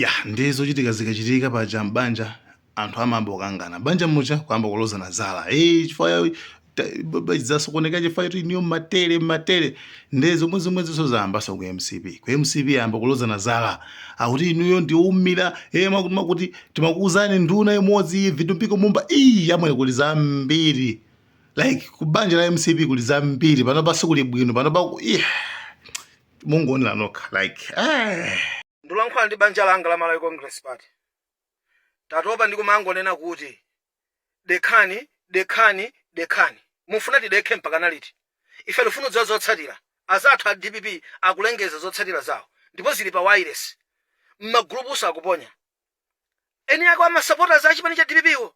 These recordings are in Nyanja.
ya ndizo chitika zikachitika paja mbanja anthu amamba kukangana banja mucha kwamba kulozana zala chifukwa zasokoneka chifukwa kuti niyo matere ndezo zomwe zozayambaso ku MCP yamba kulozana zala akuti inuyo ndiumira makuti timakuuzani nduna imodzi ivi tumpiko mumba yamwe kuli zambiri like kubanja la MCP kuli zambiri panopa sikuli bwino panopa mungonera nokha like ndulankhula ndi banja langa la Malawi Congress Party tatopa ndikumangonena kuti dekhani mufuna tidekhe mpaka naliti ife lifuna zotsatira azathu a DPP akulengeza zotsatira zawo ndipo zili pa wireless mmagrupu sakuponya eni yako amasupporters a chipani cha DPP wo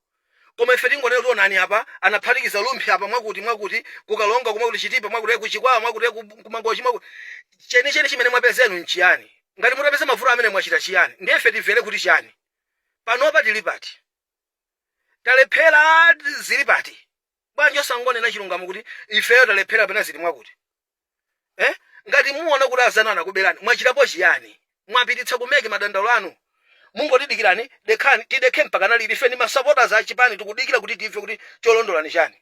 koma ife tingonena kuti onani apa anaphatikiza lumphi apa mwakuti kukalonga kumwakuti chitipa mwakuti kuchikwawa mwakuti kumangochi mwakuti cheni chimene mwapezenu nchiyani ngati mutapeza mavuto amene mwachita chiyani ndiye ife timvere kuti chiyani panopa tili pati talephera zili pati bwanji osangonena chilungamo kuti ifeyo talephera pena zili mwakuti ngati muona kuti azanana kuberani mwachitapo chiyani mwapititsa kumeke madandaulo anu mungotidikirani tidekhe mpaka naliti ife ndi masupporters a chipani tikudikira kuti timve kuti cholondolani chani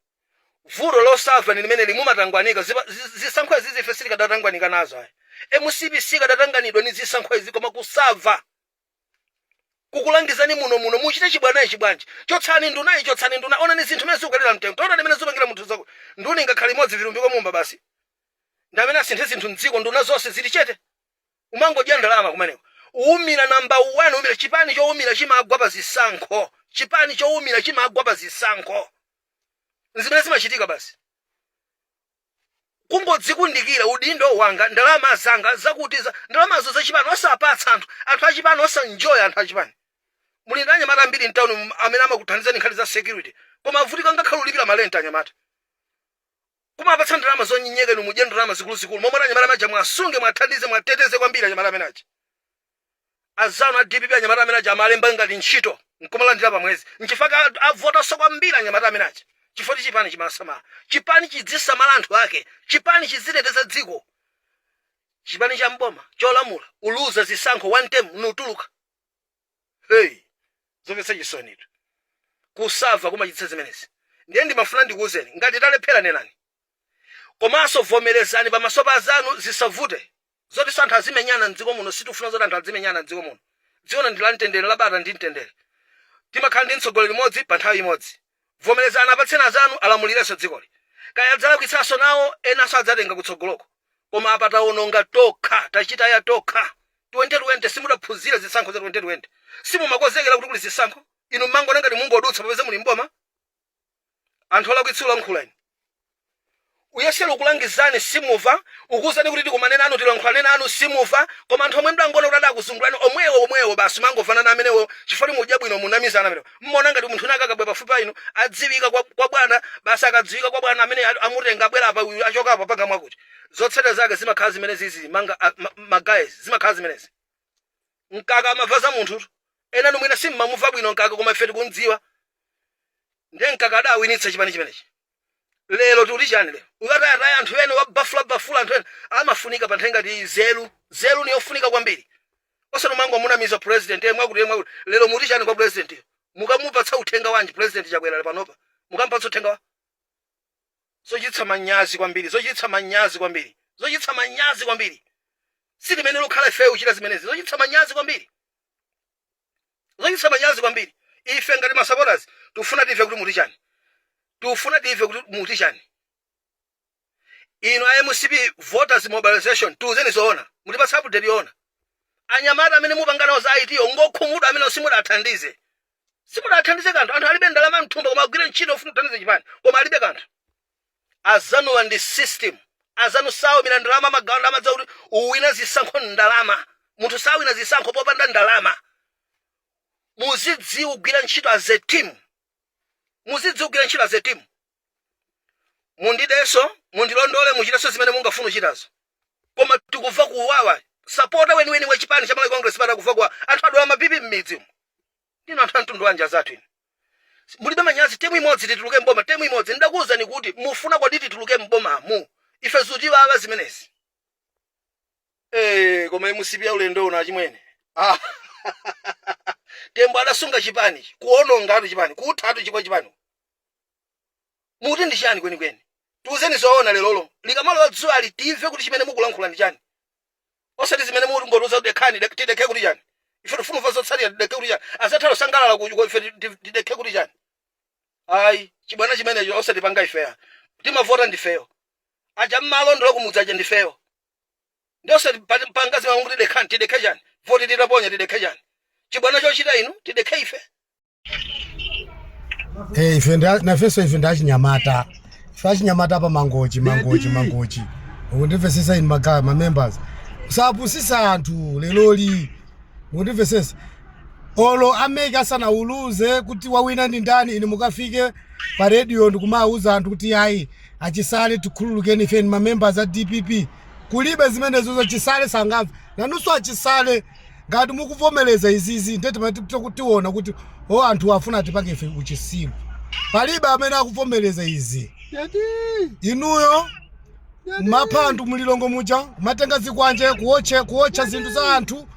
vuto losava limene limumatangwanika zisankho izi ife sitikadatanganika nazo ayi MCP sikadatanganidwa ni zisankho izi koma kusava kukulangizani muno muchite chibwanji chotsani nduna ona ni zinthu mezi ukalira mtengo tona ndimene zopangira munthu zako nduna ingakhale imodzi vilumbiko mumba basi ndamene asinthe zinthu mdziko nduna zonse zili chete umangodya ndalama kumeneko uumira namba 1 umira chipani choumira chimagwa pa zisankho zimene zimachitika basi kungodzikundikira udindo wanga ndalama zanga zakutiza ndalamazo zachipani osapatsa anthu achipani osanjoy anthu achipani muli ndanya mata mbiri mtown amene amakuthandizani nkhali za security koma avutika ngakhala ulipira malenta anyamata kumapatsa ndalama zonyenyeka inu mudye ndalama zikuluzikulu momwe anyamata maja mwasunge mwathandize mwateteze kwambiri anyamata amene aja azanu a DPP anyamata amene aja amalemba ngati ntchito nkumalandira pamwezi nchifaka avota so kwambiri anyamata amene aja chifukwa chipani chimasamala chipani chidzisamala anthu ake chipani chiziteteza dziko chipani cha mboma cholamula uluza zisankho one term nutuluka zomvetsa chisonitu kusava kumachititsa zimenezi ndiye ndimafuna ndikuwuzeni ngati talephera nenani komanso vomerezani pamaso pa azanu zisavute zoti anthu azimenyana mdziko muno sitifuna zoti anthu azimenyana mdziko muno dziko ndi la mtendere labata ndi mtendere timakhala ndi mtsogoleri limodzi pa nthawi imodzi vomerezani apatseni azanu alamulirenso dzikoli kaya adzalakwitsanso nawo enanso adzatenga kutsogoloko koma apa taononga tokha tachita ya tokha 2020 simudaphunzira zisankho za 2020 simumakozekera kuti kuli zisankho inu mmango ngati mungodutsa popeza muli mboma anthu alakwitsula nkhulani uyesera ukulangizani simuva ukuzani kuti tikumanena anu tilankhulane anu simuva koma anthu omwe mdangona kuti adakuzungulani omwewo basi mangovana na amenewo chifukwa mudya bwino munamizana amenewo mmona ngati munthu nakakabwe pafupi inu adziwika kwa bwana basi akadziwika kwa bwana amene amutenga abwera apa achoka apa panga mwakuti zotsatira zake zimakhala zimene zizi magazi zimakhala zimenezi nkaka amavaza munthu ena numwina simmamuva bwino nkaka koma ife tikundziwa ndiye nkaka adawinitsa chipani chimenechi lero tuli chani lero ukataya anthu ene wabafula anthu ene amafunika pa nthenga ti zelu niyofunika kwambiri osati mango munamiza president mwakuti lero muti chani kwa president mukamupatsa uthenga wanji president chabwera panopa mukampatsa uthenga wa zochititsa manyazi kwambiri sitimene lokhala ife uchita zimenezi zochititsa manyazi kwambiri ife ngati masupporters tufuna tive kuti muti chani ino MCP voters mobilization tuzeni zoona mulipatsa update yona anyamata amene mupangana za IT ngokhumuda amene simudathandize kanthu anthu alibe ndalama mthumba koma agwire ntchito ufuna kuthandiza chipani koma alibe kanthu azanu ndi system azanu sawo mina ndalama magawanda amadza kuti uwina zisankho ndalama munthu sawina zisankho popanda ndalama muzidziwa kugwira ntchito as a team mundidenso mundilondole muchitaso zimene mungafuna uchitazo koma tikuva kuwawa supporter weniweni wa chipani cha Malawi Congress Party kuva kwa anthu adwala mapipi m'midzi ndino anthu amtundu wanja zathu ine mulibe manyazi temu imodzi tituluke mboma ndakuwuzani kuti mufuna kwati tituluke mbomamu ife zuti baba zimenezi koma MCP ya ulendo una chimwene Tembo adasunga chipani kuononga atu chipani kuthatu chipani muti ndi chani kwenikweni tiuzeni zoona lelolo likamalowa dzuwa litive kuti chimene mukulankhula ndi chani osati zimene muti ngotuza dekhani tidekhe kuti chani ife tifuna kuva zotsatira tidekhe kuti chani azathalo sangalala kuko ife tidekhe kuti chani ayi chibwana chimenecho osati panga ifeya timavota ndifeyo aja mmalondola kumudzi aja ndifeyo ndi osati panga zimene kuti dekhani tidekhe chani voti titaponya tidekhe chani chibwana chochita inu tidekhe ife ife nafeso ife ndachinyamata fachinyamata pa mangochi ukundimvesesa inu magaya members usapusisa anthu leloli ukundimvesesa olo ameke asana uluze kuti wawina ndi ndani inu mukafike pa radio ndikumauza anthu kuti ayi achisale tikhululukeni ife ma members a DPP kulibe zimenezo zachisale sangamve nanunso achisale ngati mukuvomereza izizi ndeti tiona kuti anthu afuna atipange ife uchisimu palibe amene akuvomereza izi inuyo maphandu mulilongo muja matenga zikwanje kuotcha zinthu za anthu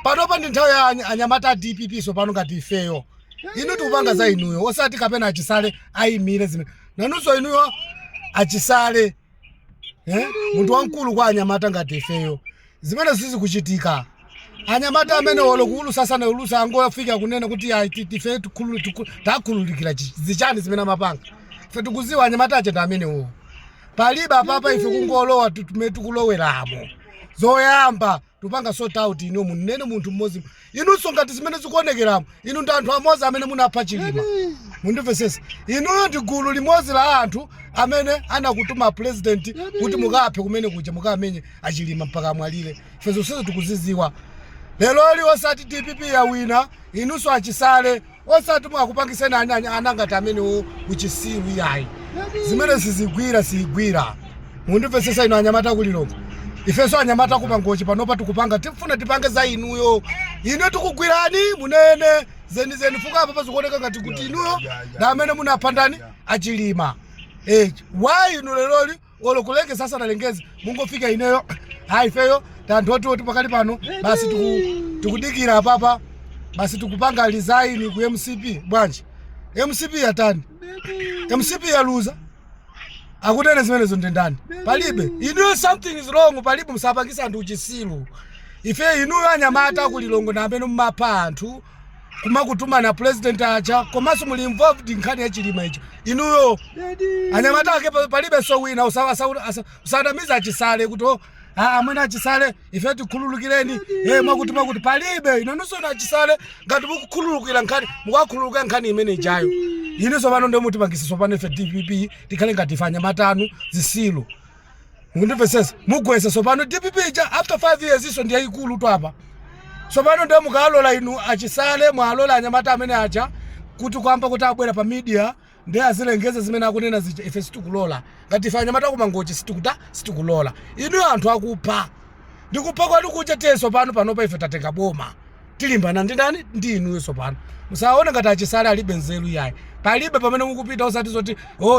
panopa ndi nthawi ya anyamata a DPP so pano ngati ifeyo inu tikupanga za inuyo osati kapena achisale ayimire zimene nanunso inuyo achisale munthu wamkulu kwa anyamata ngati ifeyo zimene sizikuchitika anyamata amene wolo kuulusa sana ulusa angofika kunena kuti ife takhululikira zichani zimene amapanga ife tikuziwa anyamata acheta amene wo palibe apapa ife kungolowa tikuloweramo zoyamba tupanga sort out ino munene munthu mmodzi inunso ngati zimene zikuonekeramo inu ndi anthu amodzi amene munapha chilima mundimvesesa inuyo ndi gulu limodzi la anthu amene anakutuma president kuti mukaphe kumene kuja mukamenye achilima mpaka mwalire ife zonse tikuziziwa leloli osati DPP ya wina inunso achisale osati mwakupangiseni anangati amene uchisilu yayi zimene sizigwira mundimvesesa inu anyamata kulilongo ifeso anyamata kumangochi panopa tikupanga tifuna tipange za inuyo ine tikugwirani munene zeni fuka apa pazikuoneka ngati kuti inuyo na amene munapandani achilima why inu leloli olo kulenge sasa nalengezi mungofika ineyo ifeyo tantoti pakali pano basi tikudikira apapa basi tikupanga resign ku MCP bwanji MCP yatani MCP yaluza akutene zimenezo ndendani palibe inuyo something is wrong palibe musapangisa anthu uchisilu ife inuyo anyamata kulilongo na amene mmapha anthu kumakutuma na president acha komanso muli involved nkhani ya chilima icho inuyo anyamata ake palibe so wina usadamiza achisale kuti amwene achisale ife tikhululukireni mwakutuma kuti palibe inonso na achisale ngati mukukhululukira nkhani mukakhululuka nkhani imene ijayo ineso pano ndio mutipangisiso pano ife DPP tikhale ngati fanya matanu zisilu mukundimvesesa mugwese so pano DPP ija after 5 years iso ndi yayikulu tu apa so pano ndio mukalola inu achisale mwalola anyamata amene acha kuti kwamba kuti abwera pa media ndi azilengeza zimene akunena zija ife situkulola ngati fanya mata kumangochi situkulola inu anthu akupha ndikupha kwanu kucha teso pano ife tatenga boma tilimbana ndi ndani ndi inuyo so pano musaone ngati achisale alibe nzeru yayi palibe pamene mukupita osati zoti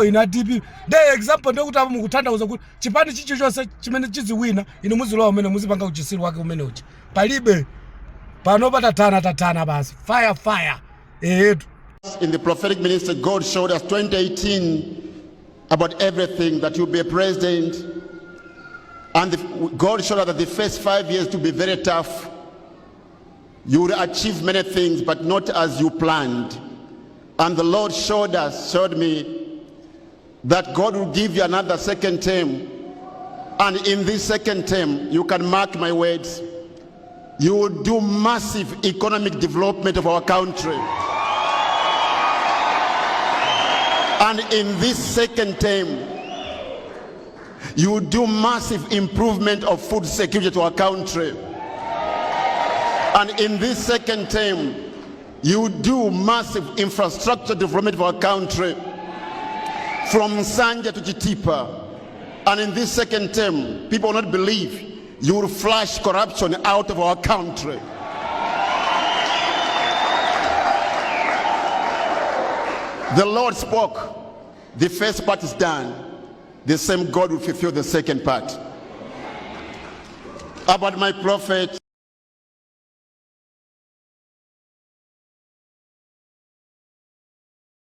ina DP the example ndikuti apo mukutanthauza kuti chipani chicho chose chimene chiziwina inu muzilowa umene muzipanga uchisiru wake umene uchi palibe pano patatana basi fire In the prophetic ministry, God showed us 2018 about everything, that you'll be a president. And God showed us that the first 5 years to be very tough. You will achieve many things, but not as you planned. And the Lord showed me that God will give you another second term. And in this second term, you can mark my words, you will do massive economic development of our country. And in this second term, you do massive improvement of food security to our country. And in this second term, you do massive infrastructure development of our country, from Sanja to Chitipa. And in this second term, people will not believe, you will flush corruption out of our country. The Lord spoke. The first part is done. The same God will fulfill the second part. About my prophet,